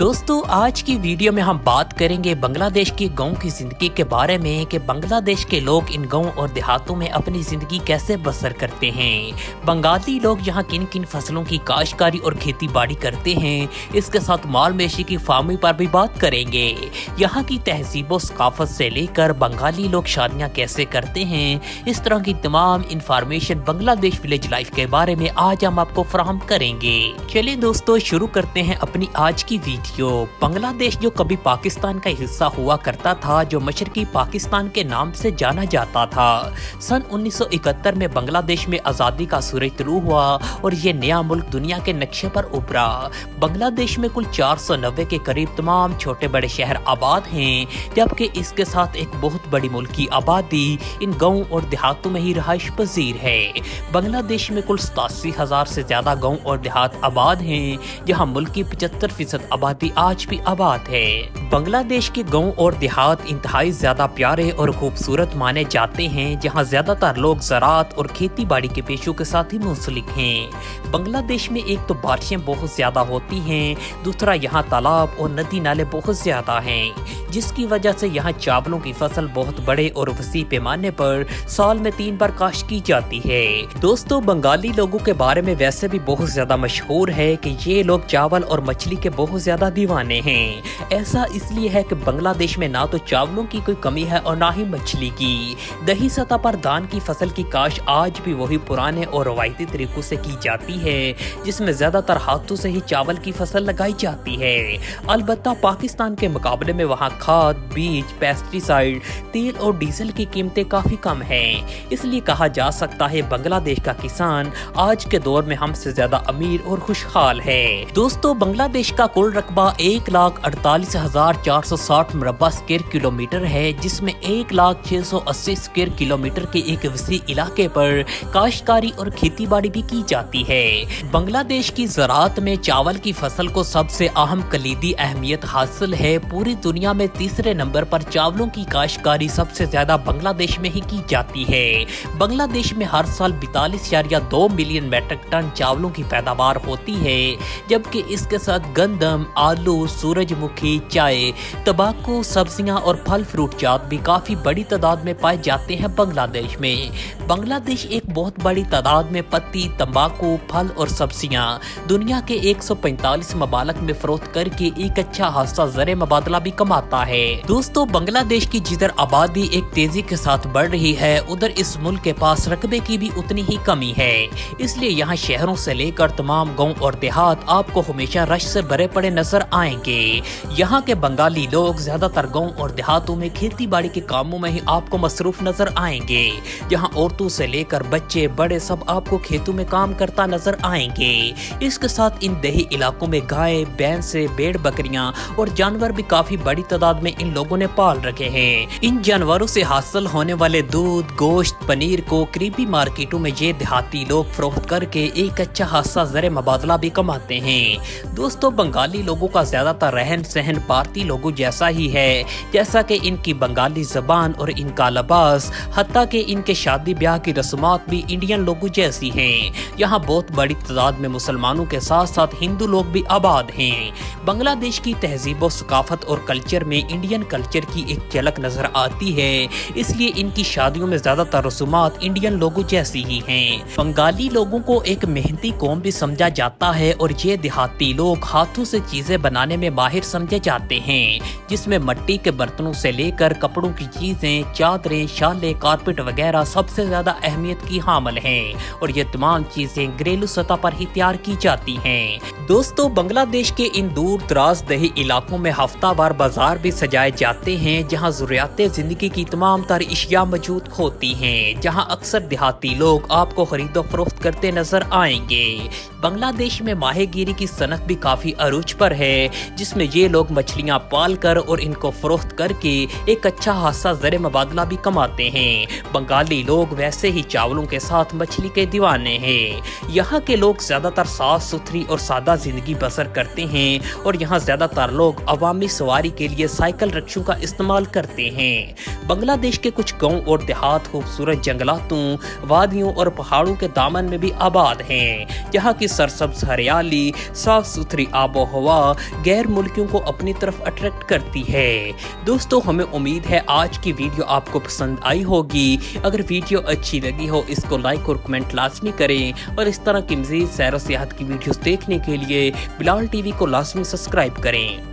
दोस्तों आज की वीडियो में हम बात करेंगे बांग्लादेश के गांव की जिंदगी के बारे में कि बांग्लादेश के लोग इन गांव और देहातों में अपनी जिंदगी कैसे बसर करते हैं। बंगाली लोग यहाँ किन किन फसलों की काश्तकारी और खेती बाड़ी करते हैं, इसके साथ माल मवेशी की फार्मिंग पर भी बात करेंगे। यहाँ की तहजीब और सकाफत से लेकर बंगाली लोग शादियाँ कैसे करते हैं, इस तरह की तमाम इंफॉर्मेशन बांग्लादेश विलेज लाइफ के बारे में आज हम आपको फराहम करेंगे। चलिए दोस्तों शुरू करते हैं अपनी आज की वीडियो। बांग्लादेश जो कभी पाकिस्तान का हिस्सा हुआ करता था, जो मशरकी पाकिस्तान के नाम से जाना जाता था, सन 1971 में बांग्लादेश में आज़ादी का सूरज तुलू हुआ और ये नया मुल्क दुनिया के नक्शे पर उभरा। बांग्लादेश में कुल 490 के करीब तमाम छोटे बड़े शहर आबाद हैं, जबकि इसके साथ एक बहुत बड़ी मुल्की आबादी इन गाँव और देहातों में ही रहाइश पजीर है। बांग्लादेश में कुल 87,000 से ज्यादा गाँव और देहात आबाद हैं, जहाँ मुल्क की 75% आबादी आज भी आबाद है। बांग्लादेश के गांव और देहात इंतहाई ज्यादा प्यारे और खूबसूरत माने जाते हैं, जहां ज्यादातर लोग ज़राअत और खेती बाड़ी के पेशों के साथ ही मुंसलिक हैं। बांग्लादेश में एक तो बारिशें बहुत ज्यादा होती हैं, दूसरा यहाँ तालाब और नदी नाले बहुत ज्यादा हैं, जिसकी वजह से यहाँ चावलों की फसल बहुत बड़े और वसी पैमाने पर साल में 3 बार काश्त की जाती है। दोस्तों बंगाली लोगों के बारे में वैसे भी बहुत ज्यादा मशहूर है कि ये लोग चावल और मछली के बहुत ज्यादा दीवाने हैं। ऐसा इसलिए है कि बांग्लादेश में ना तो चावलों की कोई कमी है और ना ही मछली की। दही सतह पर धान की फसल की काश्त आज भी वही पुराने और रवायती तरीकों से की जाती है, जिसमें ज्यादातर हाथों से ही चावल की फसल लगाई जाती है। अलबत्ता पाकिस्तान के मुकाबले में वहाँ खाद, बीज, पेस्टिसाइड, तेल और डीजल की कीमतें काफी कम हैं। इसलिए कहा जा सकता है बांग्लादेश का किसान आज के दौर में हमसे ज्यादा अमीर और खुशहाल है। दोस्तों बांग्लादेश का कुल रकबा 1,48,460 मुरब्बा स्क्वायर किलोमीटर है, जिसमें 1,06,80 स्क्वायर किलोमीटर के एक वसी इलाके पर काश्तकारी और खेती बाड़ी भी की जाती है। बांग्लादेश की ज़राअत में चावल की फसल को सबसे अहम कलीदी अहमियत हासिल है। पूरी दुनिया में तीसरे नंबर पर चावलों की काश्तकारी सबसे ज्यादा बांग्लादेश में ही की जाती है। बांग्लादेश में हर साल 42.2 मिलियन मीट्रिक टन चावलों की पैदावार होती है, जबकि इसके साथ गंदम, आलू, सूरजमुखी, चाय, तंबाकू, सब्जियां और फल फ्रूट जात भी काफी बड़ी तादाद में पाए जाते हैं बांग्लादेश में। बांग्लादेश एक बहुत बड़ी तादाद में पत्ती, तंबाकू, फल और सब्जियां दुनिया के 145 ममालिक में फरोख्त करके एक अच्छा खासा ज़र मुबादला भी कमाता है। दोस्तों बांग्लादेश की जिधर आबादी एक तेजी के साथ बढ़ रही है, उधर इस मुल्क के पास रकबे की भी उतनी ही कमी है। इसलिए यहाँ शहरों से लेकर तमाम गाँव और देहात आपको हमेशा रश से भरे पड़े नजर आएंगे। यहाँ के बंगाली लोग ज्यादातर गाँव और देहातों में खेती बाड़ी के कामों में ही आपको मसरूफ नजर आएंगे, जहाँ औरतों से लेकर बच्चे बड़े सब आपको खेतों में काम करता नजर आएंगे। इसके साथ इन देही इलाकों में गाय, भैंसे, भेड़, बकरियां और जानवर भी काफी बड़ी तादाद में इन लोगों ने पाल रखे हैं। इन जानवरों से हासिल होने वाले दूध, गोश्त, पनीर को करीबी मार्केटों में ये देहाती लोग फरोख्त करके एक अच्छा खासा ज़र मुबादला भी कमाते हैं। दोस्तों बंगाली लोगों का ज्यादातर रहन सहन भारतीय लोगों जैसा ही है, जैसा कि इनकी बंगाली जबान और इनका लिबास, हत्ता कि इनके शादी ब्याह की रस्मात भी इंडियन लोगों जैसी हैं। यहाँ बहुत बड़ी तादाद में मुसलमानों के साथ साथ हिंदू लोग भी आबाद हैं। बांग्लादेश की तहजीब और सकाफत और कल्चर में इंडियन कल्चर की एक झलक नजर आती है, इसलिए इनकी शादियों में ज्यादातर रस्मात इंडियन लोगों जैसी ही हैं। बंगाली लोगों को एक मेहनती कौम भी समझा जाता है और ये देहाती लोग हाथों से चीजें बनाने में माहिर समझे जाते हैं, जिसमें मिट्टी के बर्तनों से लेकर कपड़ों की चीजें, चादरें, शालें, कारपेट वगैरह सबसे ज्यादा अहमियत की हामिल हैं, और ये तमाम चीजें घरेलू सतह पर ही तैयार की जाती हैं। दोस्तों बांग्लादेश के इन दूर दराज दही इलाकों में हफ्तावार बाजार भी सजाए जाते हैं, जहां ज़रूरियात जिंदगी की तमाम तर इशिया मौजूद होती हैं, जहां अक्सर देहाती लोग आपको खरीदो फरोख्त करते नजर आएंगे। बांग्लादेश में माहीगीरी की सनत भी काफी अरूज पर है, जिसमें ये लोग मछलियां पाल कर और इनको फरोख्त करके एक अच्छा खासा ज़र मुबादला भी कमाते हैं। बंगाली लोग वैसे ही चावलों के साथ मछली के दीवाने हैं। यहाँ के लोग ज्यादातर साफ सुथरी और सादा ज़िंदगी बसर करते हैं और यहाँ ज़्यादातर लोग अवामी सवारी के लिए साइकिल रिक्शों का इस्तेमाल करते हैं। बांग्लादेश के कुछ गांव और देहात खूबसूरत जंगलातों, वादियों और पहाड़ों के दामन में भी आबाद हैं। यहाँ की सरसब्ज हरियाली, साफ सुथरी आबो हवा गैर मुल्कियों को अपनी तरफ अट्रैक्ट करती है। दोस्तों, हमें उम्मीद है आज की वीडियो आपको पसंद आई होगी। अगर वीडियो अच्छी लगी हो इसको लाइक और कमेंट लाजमी करें और इस तरह की मज़ीद सैर और सियाहत की वीडियोस देखने के लिए बिलाल टीवी को लाजमी सब्सक्राइब करें।